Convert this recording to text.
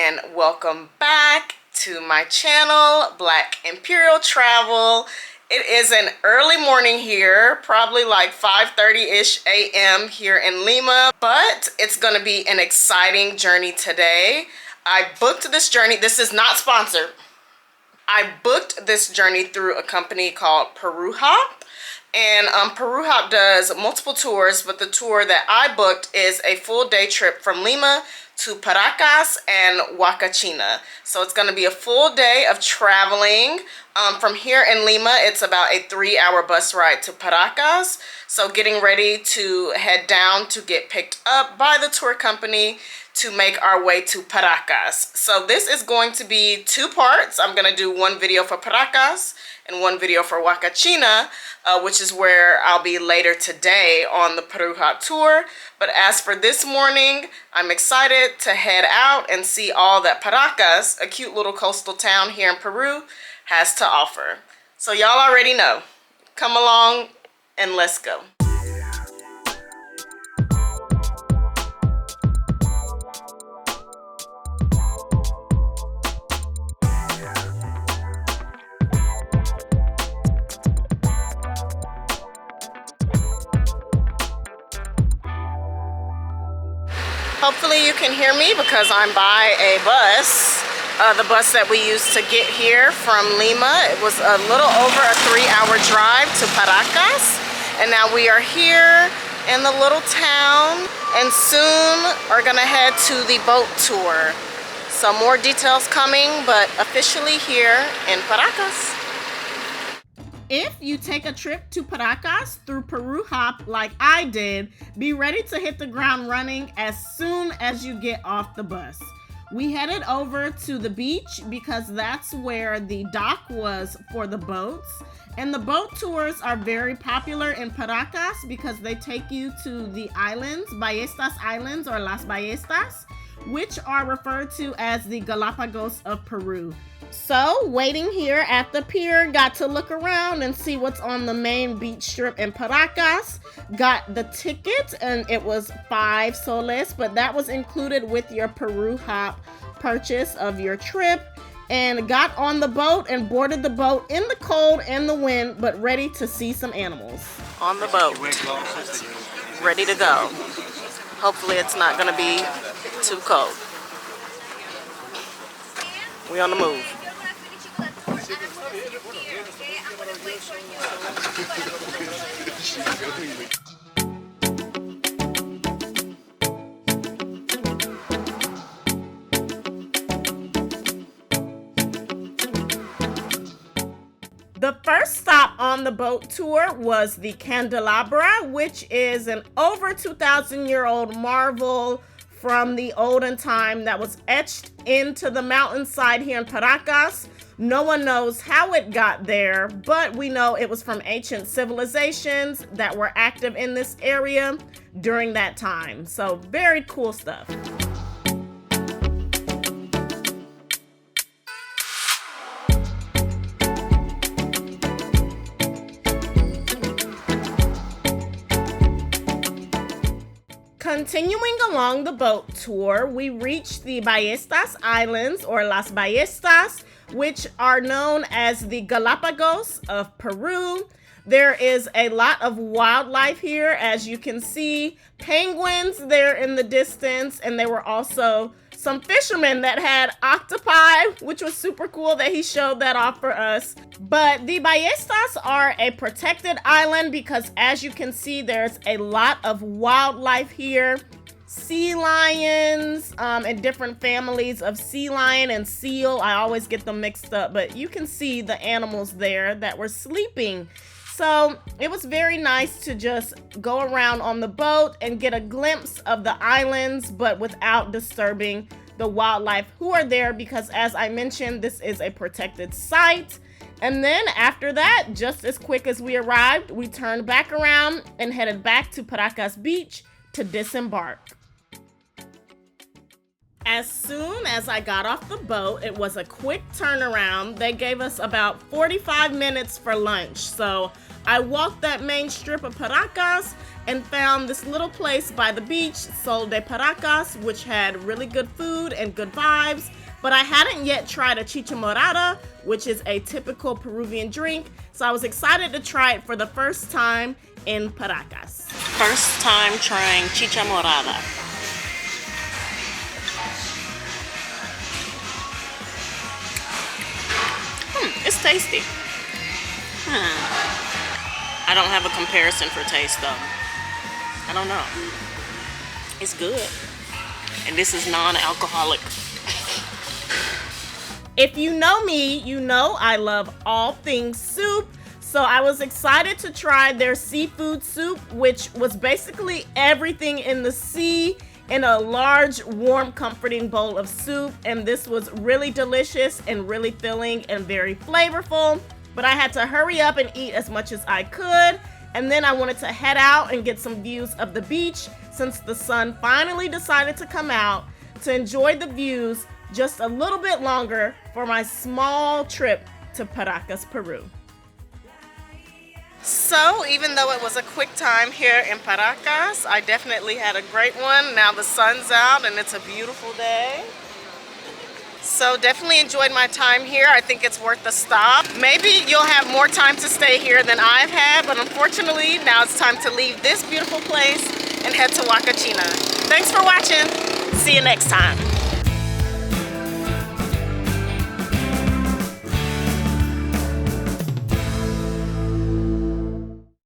and welcome back to my channel, Black Imperial Travel. It is an early morning here, probably like 5:30-ish a.m. here in Lima, but it's gonna be an exciting journey today. I booked this journey. This is not sponsored. I booked this journey through a company called Peru Hop. And Peru Hop does multiple tours, but the tour that I booked is a full day trip from Lima to Paracas and Huacachina. So it's going to be a full day of traveling. From here in Lima, it's about a 3-hour bus ride to Paracas. So getting ready to head down to get picked up by the tour company to make our way to Paracas. So this is going to be 2 parts. I'm going to do one video for Paracas and one video for Huacachina, which is where I'll be later today on the Peru Hop tour. But as for this morning, I'm excited to head out and see all that Paracas, a cute little coastal town here in Peru, has to offer. So y'all already know. Come along and let's go. Hopefully you can hear me because I'm by a bus. The bus that we used to get here from Lima. It was a little over a 3-hour drive to Paracas. And now we are here in the little town and soon are gonna head to the boat tour. So more details coming, but officially here in Paracas. If you take a trip to Paracas through Peru Hop like I did, be ready to hit the ground running as soon as you get off the bus. We headed over to the beach because that's where the dock was for the boats. And the boat tours are very popular in Paracas because they take you to the islands, Ballestas Islands or Las Ballestas, which are referred to as the Galapagos of Peru. So, waiting here at the pier, got to look around and see what's on the main beach strip in Paracas. Got the ticket and it was 5 soles, but that was included with your Peru Hop purchase of your trip. And got on the boat and boarded the boat in the cold and the wind, but ready to see some animals. On the boat, ready to go. Hopefully it's not gonna be too cold. We on the move. The first stop on the boat tour was the Candelabra, which is an over 2,000-year-old marvel from the olden time that was etched into the mountainside here in Paracas. No one knows how it got there, but we know it was from ancient civilizations that were active in this area during that time. So very cool stuff. Continuing along the boat tour, we reached the Ballestas Islands or Las Ballestas, which are known as the Galapagos of Peru. There is a lot of wildlife here, as you can see. Penguins there in the distance, and there were also some fishermen that had octopi, which was super cool that he showed that off for us. But the Ballestas are a protected island because, as you can see, there's a lot of wildlife here. Sea lions and different families of sea lion and seal. I always get them mixed up, but you can see the animals there that were sleeping. So it was very nice to just go around on the boat and get a glimpse of the islands, but without disturbing the wildlife who are there because, as I mentioned, this is a protected site. And then after that, just as quick as we arrived, we turned back around and headed back to Paracas Beach to disembark. As soon as I got off the boat, it was a quick turnaround. They gave us about 45 minutes for lunch. So I walked that main strip of Paracas and found this little place by the beach, Sol de Paracas, which had really good food and good vibes. But I hadn't yet tried a chicha morada, which is a typical Peruvian drink. So I was excited to try it for the first time in Paracas. First time trying chicha morada. It's tasty. I don't have a comparison for taste though. I don't know. It's good. And this is non-alcoholic. If you know me, you know I love all things soup. So I was excited to try their seafood soup, which was basically everything in the sea in a large, warm, comforting bowl of soup. And this was really delicious and really filling and very flavorful. But I had to hurry up and eat as much as I could. And then I wanted to head out and get some views of the beach since the sun finally decided to come out, to enjoy the views just a little bit longer for my small trip to Paracas, Peru. So even though it was a quick time here in Paracas, I definitely had a great one. Now the sun's out and it's a beautiful day. So definitely enjoyed my time here. I think it's worth the stop. Maybe you'll have more time to stay here than I've had, but unfortunately now it's time to leave this beautiful place and head to Huacachina. Thanks for watching. See you next time.